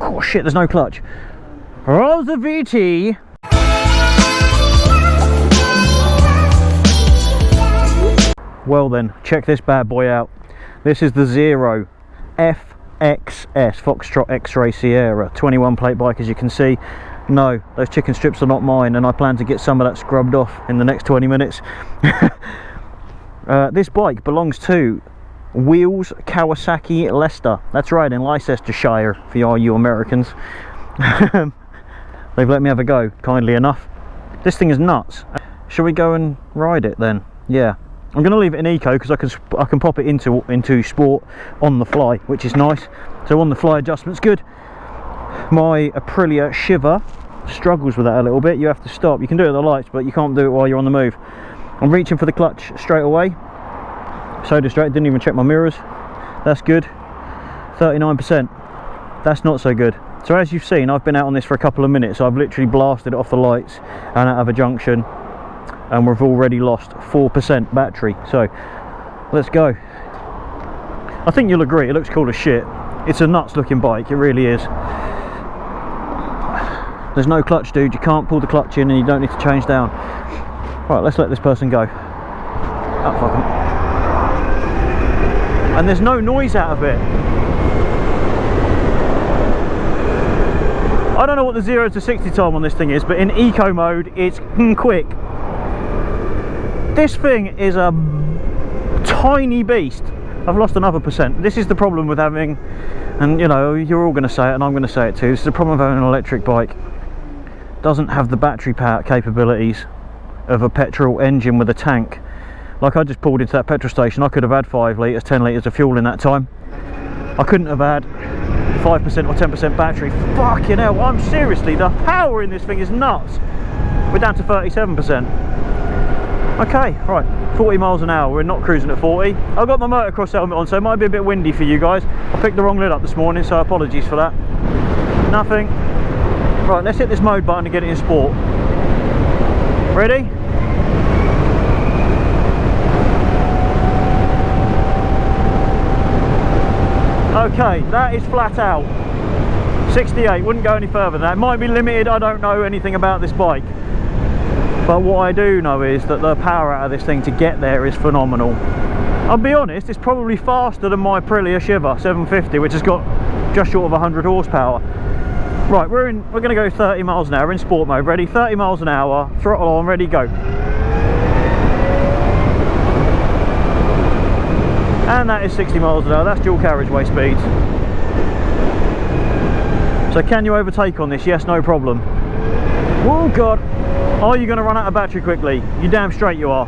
Oh shit, there's no clutch. Rosa VT. Well then, check this bad boy out. This is the Zero FXS, Foxtrot X-Ray Sierra, 21 plate bike, as you can see. No, those chicken strips are not mine, and I plan to get some of that scrubbed off in the next 20 minutes. This bike belongs to Wheels Kawasaki Leicester. That's right, in Leicestershire, for all you Americans. They've let me have a go, kindly enough. This thing is nuts. Shall we go and ride it then? Yeah. I'm going to leave it in eco because I can pop it into sport on the fly, which is nice. So on the fly adjustment's good. My Aprilia Shiver struggles with that a little bit. You have to stop. You can do it at the lights, but you can't do it while you're on the move. I'm reaching for the clutch straight away. So straight, didn't even check my mirrors. That's good. 39%. That's not so good. So as you've seen, I've been out on this for a couple of minutes. So I've literally blasted it off the lights and out of a junction, and we've already lost 4% battery. So let's go. I think you'll agree, it looks cool as shit. It's a nuts looking bike, it really is. There's no clutch, dude. You can't pull the clutch in and you don't need to change down. Right, let's let this person go. Oh, fuck 'em. And there's no noise out of it. I don't know what the 0 to 60 time on this thing is, but in eco mode it's quick. This thing is a tiny beast. I've lost another percent. This is the problem with having, and you know, you're all going to say it and I'm going to say it too, this is the problem with having an electric bike. Doesn't have the battery power capabilities of a petrol engine with a tank. Like, I just pulled into that petrol station, I could have had 5 litres, 10 litres of fuel in that time. I couldn't have had 5% or 10% battery. Fucking hell, I'm seriously, the power in this thing is nuts. We're down to 37%. Okay, right, 40 miles an hour, we're not cruising at 40. I've got my motocross helmet on, so it might be a bit windy for you guys. I picked the wrong lid up this morning, so apologies for that. Nothing. Right, let's hit this mode button to get it in sport. Ready? Okay, that is flat out. 68, wouldn't go any further than that. It might be limited, I don't know anything about this bike. But what I do know is that the power out of this thing to get there is phenomenal. I'll be honest, it's probably faster than my Aprilia Shiver 750, which has got just short of 100 horsepower. Right, we're going to go 30 miles an hour in sport mode. Ready? 30 miles an hour, throttle on, ready, go. And that is 60 miles an hour. That's dual carriageway speeds. So can you overtake on this? Yes, no problem. Oh god. Are you going to run out of battery quickly? You damn straight you are.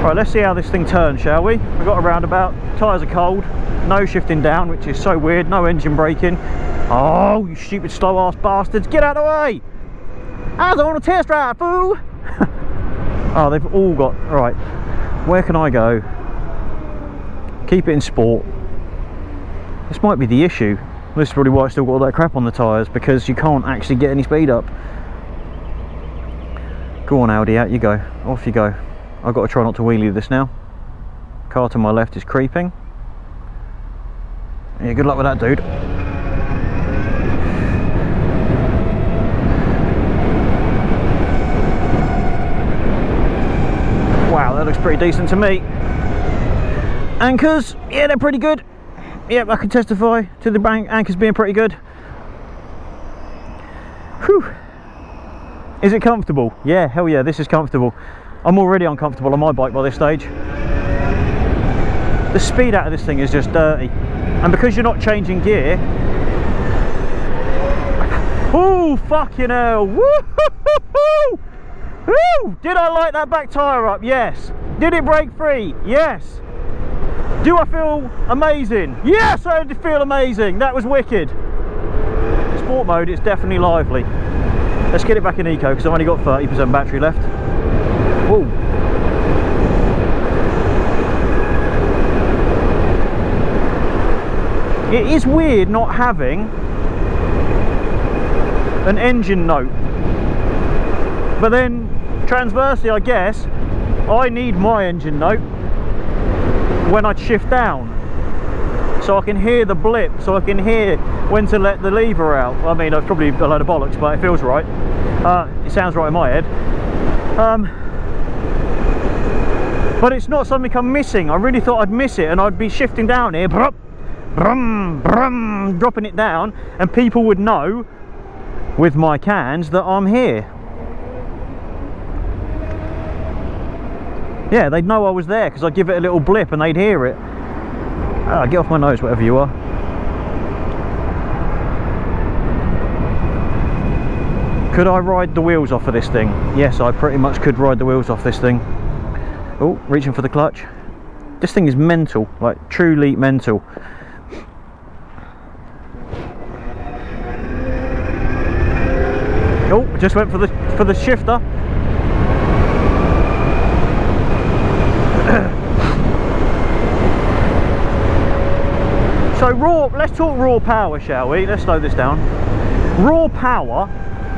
Right, let's see how this thing turns, shall we? We've got a roundabout, tyres are cold, no shifting down, which is so weird, no engine braking. Oh, you stupid slow ass bastards, get out of the way! I was on a test drive, fool! Oh, they've all got, right, where can I go? Keep it in sport. This might be the issue. This is probably why I still got all that crap on the tyres, because you can't actually get any speed up. Go on Audi, out you go, off you go. I've got to try not to wheelie this now. Car to my left is creeping. Yeah, good luck with that, dude. Wow, that looks pretty decent to me. Anchors, yeah, they're pretty good. Yep, I can testify to the anchors being pretty good. Whew. Is it comfortable? Yeah, hell yeah, this is comfortable. I'm already uncomfortable on my bike by this stage. The speed out of this thing is just dirty. And because you're not changing gear... Oh, fucking hell! Woo-hoo-hoo-hoo! Woo! Did I light that back tyre up? Yes. Did it break free? Yes. Do I feel amazing? Yes, I feel amazing. That was wicked. Sport mode, it's definitely lively. Let's get it back in eco because I've only got 30% battery left. Whoa. It is weird not having an engine note. But then, transversely, I guess, I need my engine note when I shift down. so I can hear the blip, so I can hear when to let the lever out. I mean, that's probably a load of bollocks, but it feels right. It sounds right in my head. But it's not something I'm missing. I really thought I'd miss it, and I'd be shifting down here, brum, brum, dropping it down, and people would know with my cans that I'm here. Yeah, they'd know I was there because I'd give it a little blip and they'd hear it. Get off my nose, whatever you are. Could I ride the wheels off of this thing? Yes, I pretty much could ride the wheels off this thing. Oh, reaching for the clutch. This thing is mental, like truly mental. Oh, just went for the shifter. So let's talk raw power, shall we? Let's slow this down. Raw power,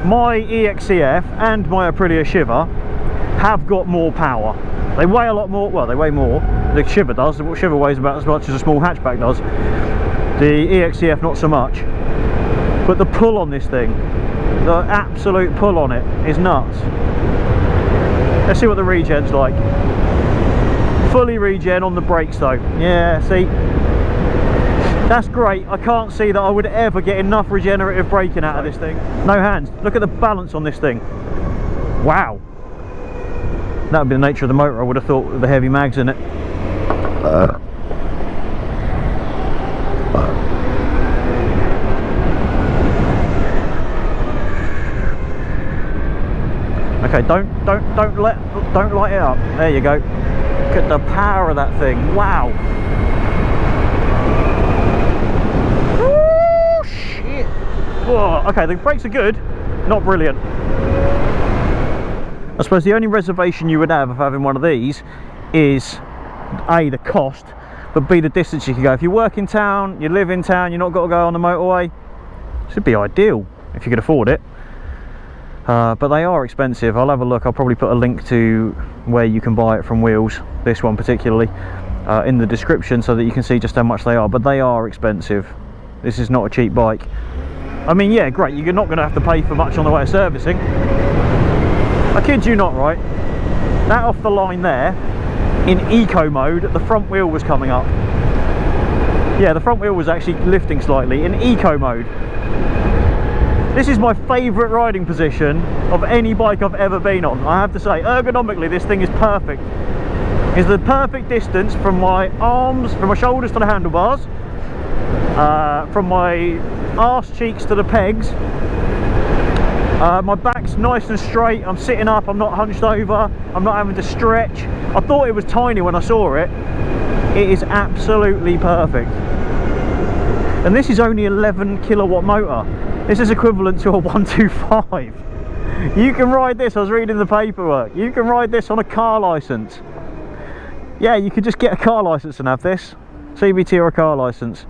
my EXCF and my Aprilia Shiver have got more power. They weigh a lot more, well, they weigh more. The Shiver does. The Shiver weighs about as much as a small hatchback does. The EXCF not so much. But the pull on this thing, the absolute pull on it is nuts. Let's see what the regen's like. Fully regen on the brakes though. Yeah, see, that's great. I can't see that I would ever get enough regenerative braking out of this thing. No hands. Look at the balance on this thing. Wow. That would be the nature of the motor, I would have thought, with the heavy mags in it. Okay, don't light it up. There you go. Look at the power of that thing. Wow. Oh shit. Whoa. Okay, the brakes are good, not brilliant. I suppose the only reservation you would have of having one of these is A, the cost, but B, the distance you can go. If you work in town, you live in town, you're not got to go on the motorway, this would be ideal if you could afford it. But they are expensive. I'll have a look. I'll probably put a link to where you can buy it from Wheels, this one particularly, in the description so that you can see just how much they are. But they are expensive. This is not a cheap bike. I mean, yeah, great, you're not going to have to pay for much on the way of servicing. I kid you not, right? That off the line there, in eco mode, the front wheel was coming up. Yeah, the front wheel was actually lifting slightly in eco mode. This is my favourite riding position of any bike I've ever been on. I have to say, ergonomically, this thing is perfect. It's the perfect distance from my arms, from my shoulders to the handlebars, from my arse cheeks to the pegs. My back's nice and straight. I'm sitting up, I'm not hunched over, I'm not having to stretch. I thought it was tiny when I saw it. It is absolutely perfect. And this is only 11 kilowatt motor. This is equivalent to a 125. You can ride this, I was reading the paperwork, you can ride this on a car licence. Yeah, you could just get a car licence and have this. CVT or a car licence.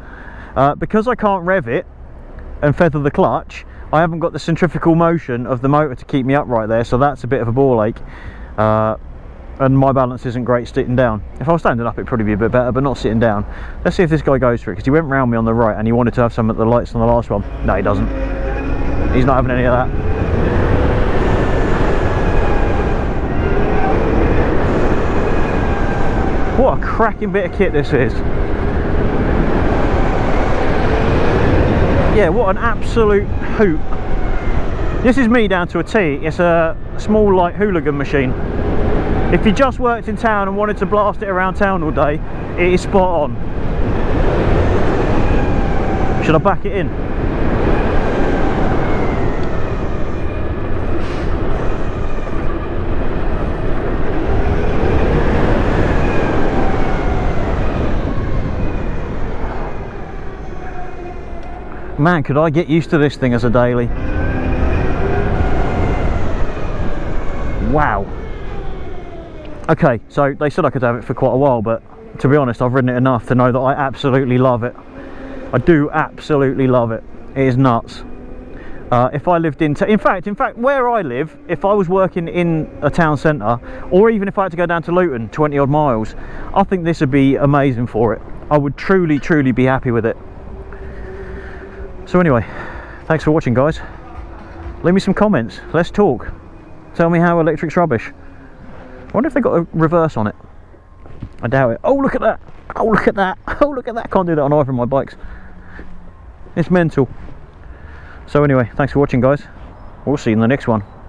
Because I can't rev it and feather the clutch, I haven't got the centrifugal motion of the motor to keep me upright there, so that's a bit of a ball ache. And my balance isn't great sitting down. If I was standing up, it'd probably be a bit better, but not sitting down. Let's see if this guy goes for it, because he went round me on the right and he wanted to have some at the lights on the last one. No, he doesn't. He's not having any of that. What a cracking bit of kit this is. Yeah, what an absolute hoot. This is me down to a T. It's a small light hooligan machine. If you just worked in town and wanted to blast it around town all day, it is spot on. Should I back it in? Man, could I get used to this thing as a daily? Wow. Okay, so they said I could have it for quite a while, but to be honest, I've ridden it enough to know that I absolutely love it. I do absolutely love it. It is nuts. If I lived in fact, where I live, if I was working in a town centre, or even if I had to go down to Luton, 20 odd miles, I think this would be amazing for it. I would truly be happy with it. So anyway, thanks for watching, guys. Leave me some comments, let's talk. Tell me how electric's rubbish. I wonder if they got a reverse on it. I doubt it. Oh, look at that. Oh, look at that. Oh, look at that. Can't do that on either of my bikes. It's mental. So anyway, thanks for watching, guys. We'll see you in the next one.